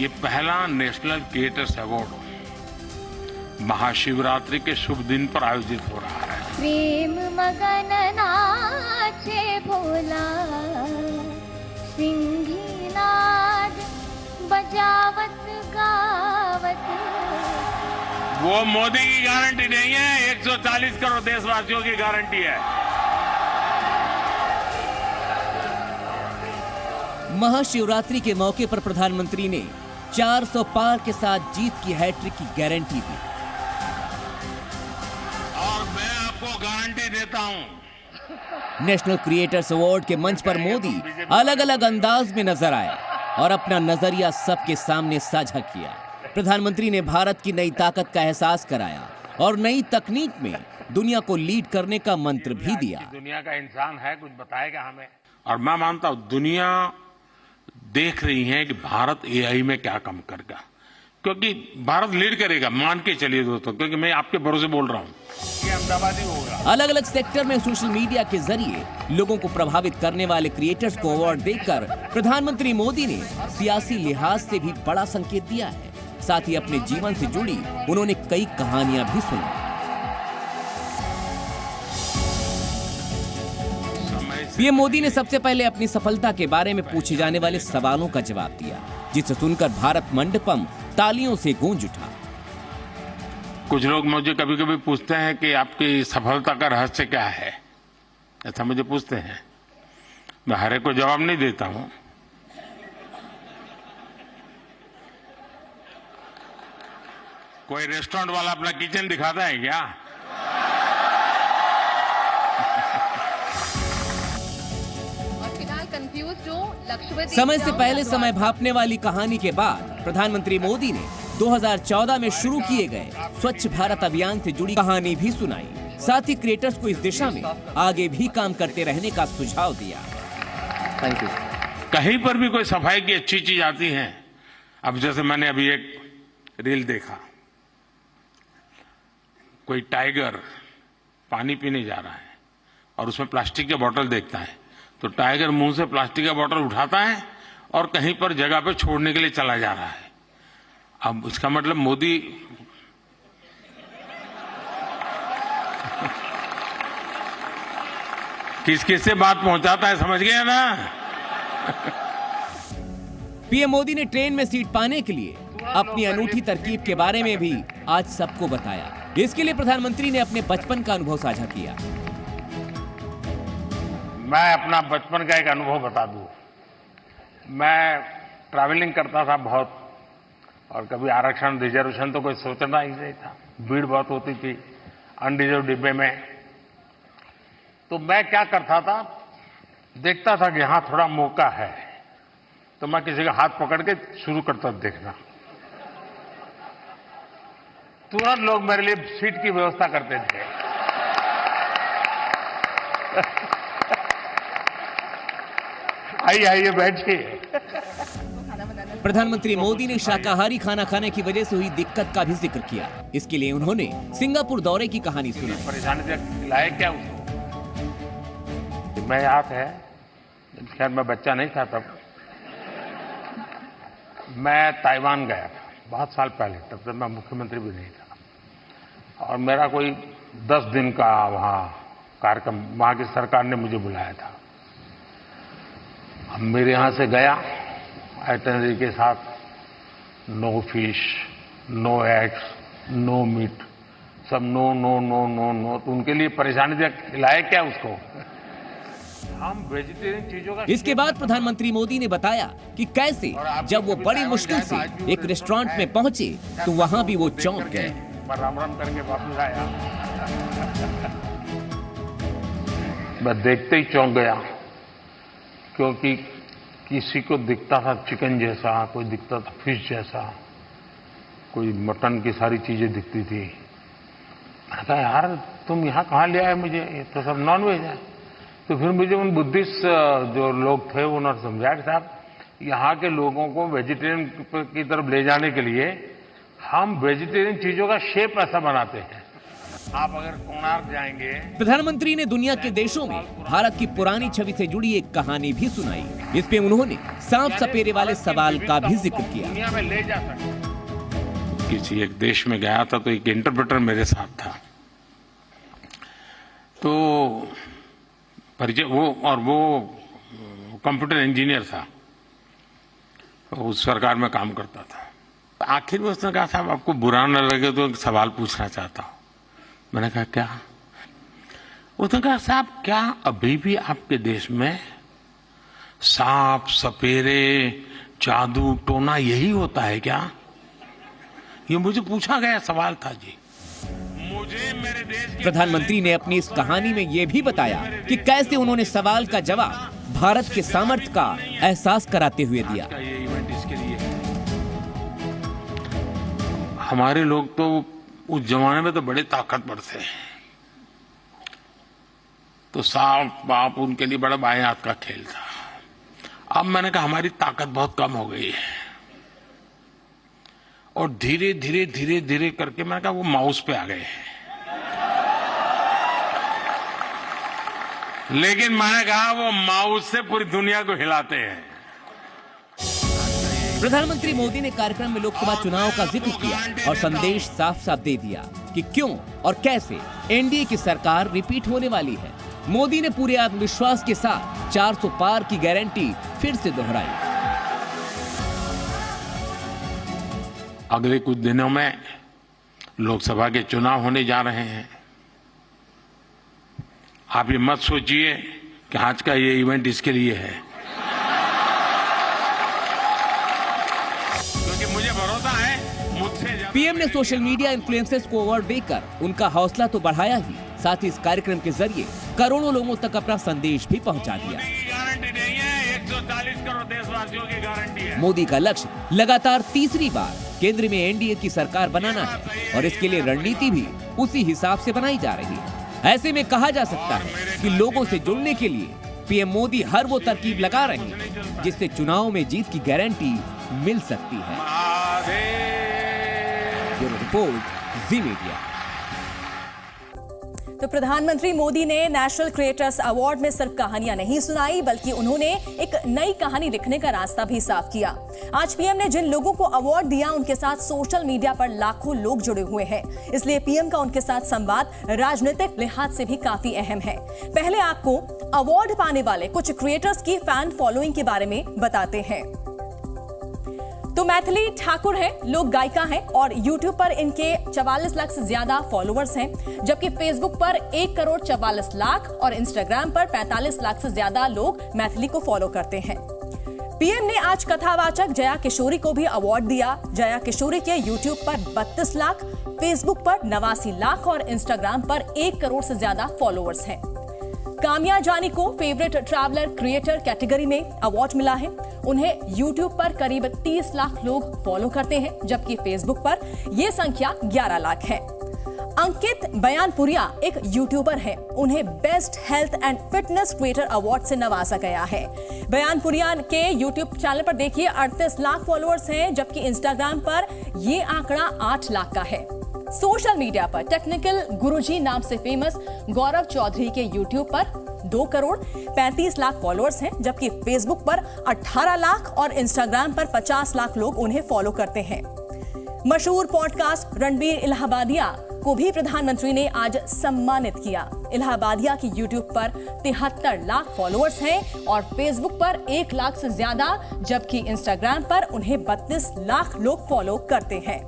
ये पहला national creators award Mahashivratri के शुभ दिन पर आयोजित हो रहा है। प्रेम मगन नाचे भोला, सिंघीनाद बजावत गावत। वो मोदी की गारंटी नहीं है, 140 करोड़ देशवासियों की गारंटी है। महाशिवरात्रि के मौके पर प्रधानमंत्री ने 400 पार के साथ जीत की हैट्रिक की गारंटी दी। और मैं आपको गारंटी देता हूं, नेशनल क्रिएटर्स अवार्ड के मंच पर मोदी अलग अलग अंदाज में नजर आए और अपना नजरिया सबके सामने साझा किया। प्रधानमंत्री ने भारत की नई ताकत का एहसास कराया और नई तकनीक में दुनिया को लीड करने का मंत्र भी दिया। दुनिया का इंसान है, कुछ बताएगा हमें। और मैं मानता हूं दुनिया देख रही है कि भारत एआई में क्या काम करेगा, क्योंकि भारत लीड करेगा। मान के चलिए दोस्तों, क्योंकि मैं आपके भरोसे बोल रहा हूं, ये अहमदाबादी होगा। अलग अलग सेक्टर में सोशल मीडिया के जरिए लोगों को प्रभावित करने वाले क्रिएटर्स को अवार्ड देकर प्रधानमंत्री मोदी ने सियासी लिहाज से भी बड़ा संकेत दिया है। साथ ही अपने जीवन से जुड़ी उन्होंने कई कहानियां भी सुनाई। पीएम मोदी ने सबसे पहले अपनी सफलता के बारे में पूछे जाने वाले सवालों का जवाब दिया, जिसे सुनकर भारत मंडपम तालियों से गूंज उठा। कुछ लोग मुझे कभी कभी पूछते हैं कि आपकी सफलता का रहस्य क्या है, ऐसा मुझे पूछते हैं। मैं हर एक को जवाब नहीं देता हूं। कोई रेस्टोरेंट वाला अपना किचन दिखाता है क्या? समय से पहले समय भांपने वाली कहानी के बाद प्रधानमंत्री मोदी ने 2014 में शुरू किए गए स्वच्छ भारत अभियान से जुड़ी कहानी भी सुनाई। साथ ही क्रिएटर्स को इस दिशा में आगे भी काम करते रहने का सुझाव दिया। Thank you. कहीं पर भी कोई सफाई की अच्छी चीज आती है, अब जैसे मैंने अभी एक रील देखा, कोई टाइगर पानी पीने जा रहा है और उसमें प्लास्टिक के बोतल देखता है, तो टाइगर मुंह से प्लास्टिक का बोतल उठाता है और कहीं पर जगह पे छोड़ने के लिए चला जा रहा है। अब इसका मतलब मोदी किस किस से बात पहुंचाता है, समझ गए ना? पीएम मोदी ने ट्रेन में सीट पाने के लिए अपनी अनूठी तरकीब के बारे में भी आज सबको बताया। इसके लिए प्रधानमंत्री ने अपने बचपन का अनुभव साझा किया। मैं अपना बचपन का एक अनुभव बता दूं। मैं ट्रैवलिंग करता था बहुत, और कभी आरक्षण रिजर्वेशन तो कोई सोचना ही नहीं था। भीड़ बहुत होती थी अनरिजर्व डिब्बे में। तो मैं क्या करता था, देखता था कि हाँ थोड़ा मौका है, तो मैं किसी का हाथ पकड़ के शुरू करता देखना। तुरंत लोग मेरे लिए सीट की व्यवस्था करते थे। आइए आइए बैठिए। प्रधानमंत्री मोदी ने शाकाहारी खाना खाने की वजह से हुई दिक्कत का भी जिक्र किया। इसके लिए उन्होंने सिंगापुर दौरे की कहानी सुनाई। परेशानी से खिलाए क्या उसको? मैं याद है, खैर मैं बच्चा नहीं था तब, मैं ताइवान गया था बहुत साल पहले, तब तक मैं मुख्यमंत्री भी नहीं था। और मेरा कोई 10 दिन का वहां कार्यक्रम, वहां की सरकार ने मुझे बुलाया था। मेरे यहां से गया आइटनरी के साथ, no fish, no eggs, no meat, सब no no no no no. तो उनके लिए परेशानी से खिलाए क्या उसको? हम वेजिटेरियन चीजों का। इसके बाद प्रधानमंत्री मोदी ने बताया कि कैसे जब वो बड़ी मुश्किल से एक रेस्टोरेंट में पहुंचे तो वहां भी वो चौंक गए। राम राम करके वापस आया। मैं देखते ही चौंक गया, क्योंकि किसी को दिखता था चिकन जैसा, कोई दिखता था फिश जैसा, कोई मटन की सारी चीजें दिखती थी। मैंने कहा यार तुम यहाँ कहाँ ले आए मुझे, ये तो सब नॉनवेज है। तो फिर मुझे उन बुद्धिस्ट जो लोग थे उन्होंने समझाया कि साहब यहाँ के लोगों को वेजिटेरियन की तरफ ले जाने के लिए हम वेजिटेरियन चीजों का शेप ऐसा बनाते हैं आप अगर कोणार्क जाएंगे, प्रधानमंत्री ने दुनिया के देशों में भारत की पुरानी छवि से जुड़ी एक कहानी भी सुनाई। इस पे उन्होंने सांप सपेरे वाले सवाल का भी जिक्र किया। दुनिया में ले जा सकते। किसी एक देश में गया था तो एक इंटरप्रेटर मेरे साथ था, तो परिचय वो कंप्यूटर इंजीनियर था, उस सरकार में काम करता था। आखिर में उसने कहा, साहब आपको बुरा न लगे तो एक सवाल पूछना चाहता हूं। मैंने कहा क्या? उसने कहा, साहब क्या अभी भी आपके देश में सांप सपेरे जादू टोना यही होता है क्या? ये मुझे पूछा गया सवाल था जी। मुझे मेरे देश प्रधानमंत्री ने अपनी इस कहानी में ये भी बताया कि कैसे उन्होंने सवाल का जवाब भारत के सामर्थ्य का एहसास कराते हुए दिया। ये इवेंट इसके लिए हमारे लोग तो उस जमाने में तो बड़े ताकतवर थे, तो सांप बाप उनके लिए बड़ा बाएं हाथ का खेल था। अब मैंने कहा हमारी ताकत बहुत कम हो गई है, और धीरे धीरे धीरे धीरे करके मैंने कहा वो माउस पे आ गए हैं। लेकिन मैंने कहा वो माउस से पूरी दुनिया को हिलाते हैं। प्रधानमंत्री मोदी ने कार्यक्रम में लोकसभा चुनाव का जिक्र किया और संदेश साफ साफ दे दिया कि क्यों और कैसे एनडीए की सरकार रिपीट होने वाली है। मोदी ने पूरे आत्मविश्वास के साथ 400 पार की गारंटी फिर से दोहराई। अगले कुछ दिनों में लोकसभा के चुनाव होने जा रहे हैं। आप ये मत सोचिए कि आज का ये इवेंट इसके लिए है, क्योंकि मुझे भरोसा है मुझसे। पीएम ने सोशल मीडिया इन्फ्लुएंसर्स को अवार्ड देकर उनका हौसला तो बढ़ाया ही, साथ ही इस कार्यक्रम के जरिए करोड़ों लोगों तक अपना संदेश भी पहुंचा दिया। गारंटी नहीं है, 140 करोड़ देशवासियों की गारंटी है। मोदी का लक्ष्य लगातार तीसरी बार केंद्र में एनडीए की सरकार बनाना है और इसके लिए रणनीति भी उसी हिसाब से बनाई जा रही है। ऐसे में कहा जा सकता है कि लोगों से जुड़ने के लिए पीएम मोदी हर वो तरकीब लगा रहे हैं जिससे चुनाव में जीत की गारंटी मिल सकती है। ब्यूरो रिपोर्ट, जी मीडिया। तो प्रधानमंत्री मोदी ने नेशनल क्रिएटर्स अवार्ड में सिर्फ कहानियां नहीं सुनाई, बल्कि उन्होंने एक नई कहानी लिखने का रास्ता भी साफ किया। आज पीएम ने जिन लोगों को अवार्ड दिया उनके साथ सोशल मीडिया पर लाखों लोग जुड़े हुए हैं, इसलिए पीएम का उनके साथ संवाद राजनीतिक लिहाज से भी काफी अहम है। पहले आपको अवार्ड पाने वाले कुछ क्रिएटर्स की फैन फॉलोइंग के बारे में बताते हैं। तो मैथिली ठाकुर हैं, लोक गायिका हैं और YouTube पर इनके 44 लाख से ज्यादा फॉलोअर्स हैं, जबकि Facebook पर 1 करोड़ 44 लाख और Instagram पर 45 लाख से ज्यादा लोग मैथिली को फॉलो करते हैं। पीएम ने आज कथावाचक जया किशोरी को भी अवार्ड दिया। जया किशोरी के YouTube पर 32 लाख, Facebook पर 89 लाख और Instagram पर 1 करोड़ से ज्यादा फॉलोअर्स हैं। काम्या जानी को फेवरेट ट्रैवलर क्रिएटर कैटेगरी में अवार्ड मिला है। उन्हें YouTube पर करीब 30 लाख लोग फॉलो करते हैं, जबकि Facebook पर यह संख्या 11 लाख है। अंकित बयानपुरिया एक यूट्यूबर है, उन्हें best health and fitness creator award से नवाजा गया है। बयानपुरिया के YouTube चैनल पर देखिए 38 लाख फॉलोअर्स हैं, जबकि Instagram पर यह आंकड़ा 8 लाख का है। सोशल मीडिया पर टेक्निकल गुरुजी नाम से फेमस गौरव चौधरी के YouTube पर 2 करोड़ 35 लाख फॉलोअर्स हैं, जबकि Facebook पर 18 लाख और Instagram पर 50 लाख लोग उन्हें फॉलो करते हैं। मशहूर पॉडकास्ट रणबीर इलाहाबादिया को भी प्रधानमंत्री ने आज सम्मानित किया। इलाहाबादिया की YouTube पर 73 लाख फॉलोअर्स हैं और Facebook पर 1 लाख से ज्यादा, जबकि Instagram पर उन्हें 32 लाख लोग फॉलो करते हैं।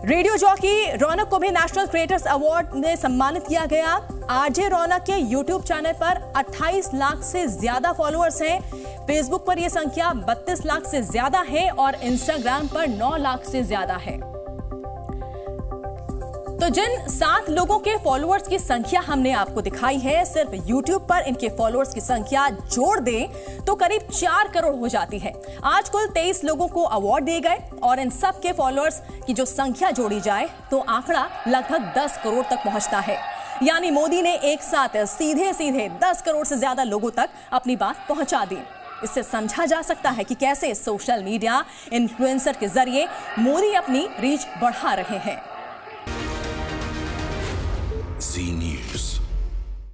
रेडियो जॉकी रौनक को भी नेशनल क्रिएटर्स अवार्ड में सम्मानित किया गया। आरजे रौनक के YouTube चैनल पर 28 लाख से ज्यादा फॉलोअर्स हैं। Facebook पर यह संख्या 32 लाख से ज्यादा है और Instagram पर 9 लाख से ज्यादा है। तो जिन 7 लोगों के फॉलोअर्स की संख्या हमने आपको दिखाई है, सिर्फ YouTube पर इनके फॉलोअर्स की संख्या जोड़ दें तो करीब 4 करोड़ हो जाती है। आज कुल 23 लोगों को अवार्ड दिए गए और इन सब के फॉलोअर्स की जो संख्या जोड़ी जाए तो आंकड़ा लगभग 10 करोड़ तक पहुंचता है। यानी मोदी ने एक साथ सीधे 10 करोड़ से ज्यादा लोगों तक अपनी बात पहुंचा दी। इससे समझा जा सकता है कि कैसे सोशल मीडिया इन्फ्लुएंसर के जरिए मोदी अपनी रीच बढ़ा रहे हैं। Z News.